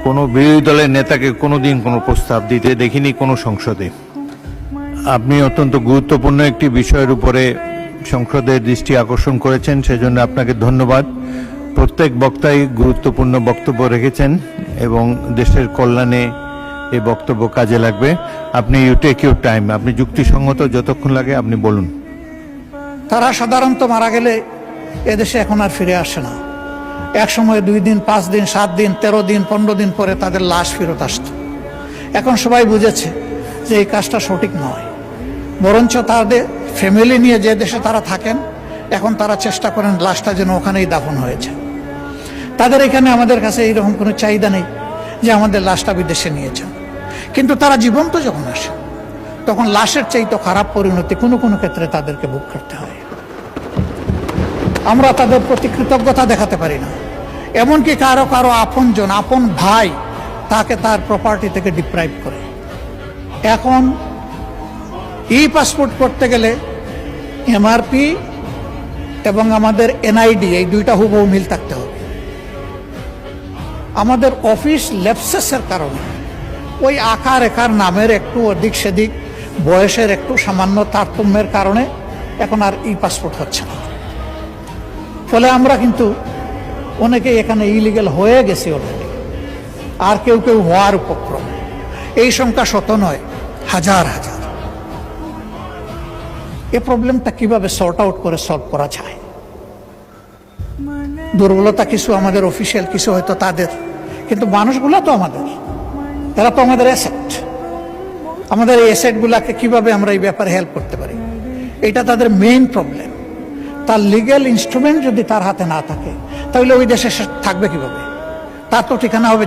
কোনো বিরোধী দলের নেতাকে কোনোদিন কোনো প্রস্তাব দিতে দেখিনি কোনো সংসদে। আপনি অত্যন্ত গুরুত্বপূর্ণ একটি বিষয়ের উপরে সংসদের দৃষ্টি আকর্ষণ করেছেন, সেজন্য আপনাকে ধন্যবাদ। প্রত্যেক বক্তাই গুরুত্বপূর্ণ বক্তব্য রেখেছেন এবং দেশের কল্যাণে এই বক্তব্য কাজে লাগবে। আপনি ইউ টেক ইউর টাইম, আপনি যুক্তিসঙ্গত যতক্ষণ লাগে আপনি বলুন। তারা সাধারণত মারা গেলে এদেশে এখন আর ফিরে আসে না। এক সময় 2 দিন, 5 দিন, 7 দিন, 13 দিন, 15 দিন পরে তাদের লাশ ফেরত আসত। এখন সবাই বুঝেছে যে এই কাজটা সঠিক নয়, বরঞ্চ তাদের ফ্যামিলি নিয়ে যে দেশে তারা থাকেন এখন তারা চেষ্টা করেন লাশটা যেন ওখানেই দাফন হয়েছে। তাদের এখানে আমাদের কাছে এইরকম কোনো চাহিদা নেই যে আমাদের লাশটা বিদেশে নিয়েছেন, কিন্তু তারা জীবন্ত যখন আসে তখন লাশের চাইতে খারাপ পরিণতি কোনো কোনো ক্ষেত্রে তাদেরকে ভোগ করতে হয়। আমরা তাদের প্রতি কৃতজ্ঞতা দেখাতে পারি না, এমনকি কারো কারো আপনজন, আপন ভাই তাকে তার প্রপার্টি থেকে ডিপ্রাইভ করে। এখন ই পাসপোর্ট করতে গেলে এমআরপি এবং আমাদের এনআইডি এই দুইটা হুবহু মিল থাকতে হবে। আমাদের অফিস ল্যাপসেসের কারণে ওই আকার একার নামের একটু অধিক সেদিক, বয়সের একটু সামান্য তারতম্যের কারণে এখন আর ই পাসপোর্ট হচ্ছে না। ফলে আমরা কিন্তু অনেকে এখানে ইলিগাল হয়ে গেছি অলরেডি, আর কেউ কেউ হওয়ার উপক্রম। এই সংখ্যা শত নয়, হাজার হাজার। এই প্রবলেমটা কিভাবে সর্ট আউট করে সলভ করা যায়? দুর্বলতা কিছু আমাদের অফিসিয়াল, কিছু হয়তো তাদের, কিন্তু মানুষগুলো তো আমাদের, তারা তো আমাদের অ্যাসেট। আমাদের এই অ্যাসেটগুলাকে কিভাবে আমরা এই ব্যাপারে হেল্প করতে পারি, এটা তাদের মেইন প্রবলেম। তার লিগ্যাল ইনস্ট্রুমেন্ট যদি তার হাতে না থাকে তাহলে ওই দেশে সে থাকবে কিভাবে? তার তো ঠিকানা হবে